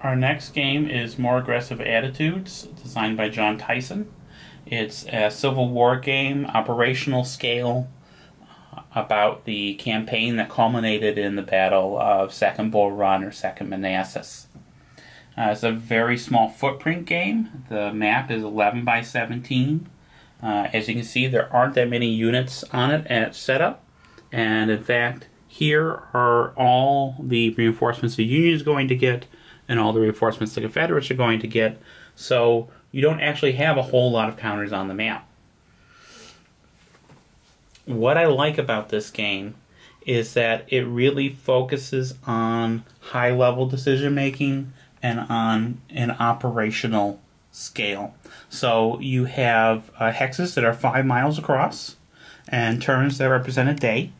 Our next game is More Aggressive Attitudes, designed by John Tyson. It's a Civil War game, operational scale, about the campaign that culminated in the Battle of Second Bull Run or Second Manassas. It's a very small footprint game. The map is 11 by 17. As you can see, there aren't that many units on it at setup. And in fact, here are all the reinforcements the Union is going to get and all the reinforcements the Confederates are going to get. So you don't actually have a whole lot of counters on the map. What I like about this game is that it really focuses on high-level decision-making and on an operational scale. So you have hexes that are 5 miles across and turns that represent a day.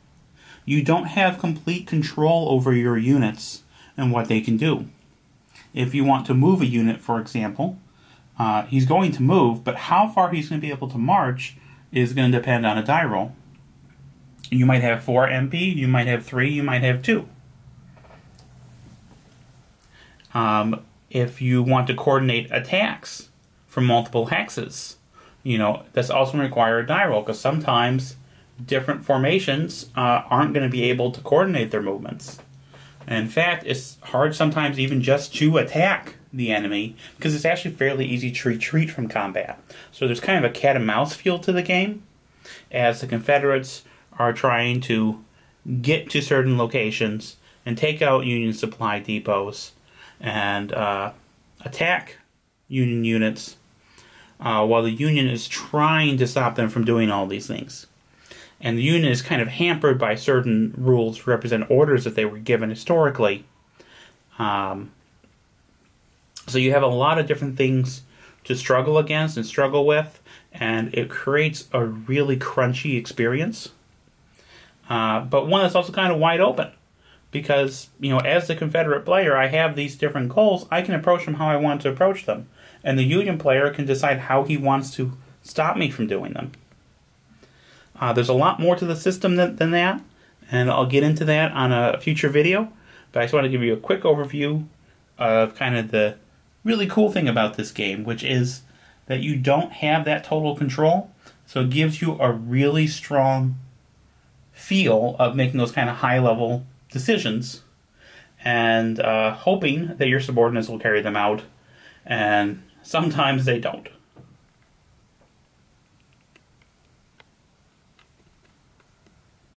You don't have complete control over your units and what they can do. If you want to move a unit, for example, he's going to move, but how far he's going to be able to march is going to depend on a die roll. You might have 4 MP, you might have 3, you might have 2. If you want to coordinate attacks from multiple hexes, that's also going to require a die roll, because sometimes different formations aren't going to be able to coordinate their movements. And in fact, it's hard sometimes even just to attack the enemy, because it's actually fairly easy to retreat from combat. So there's kind of a cat and mouse feel to the game, as the Confederates are trying to get to certain locations and take out Union supply depots and attack Union units, while the Union is trying to stop them from doing all these things. And the Union is kind of hampered by certain rules to represent orders that they were given historically. So you have a lot of different things to struggle against and struggle with, and it creates a really crunchy experience. But one that's also kind of wide open. Because, as the Confederate player, I have these different goals. I can approach them how I want to approach them. And the Union player can decide how he wants to stop me from doing them. There's a lot more to the system than that, and I'll get into that on a future video. But I just want to give you a quick overview of kind of the really cool thing about this game, which is that you don't have that total control. So it gives you a really strong feel of making those kind of high-level decisions and hoping that your subordinates will carry them out, and sometimes they don't.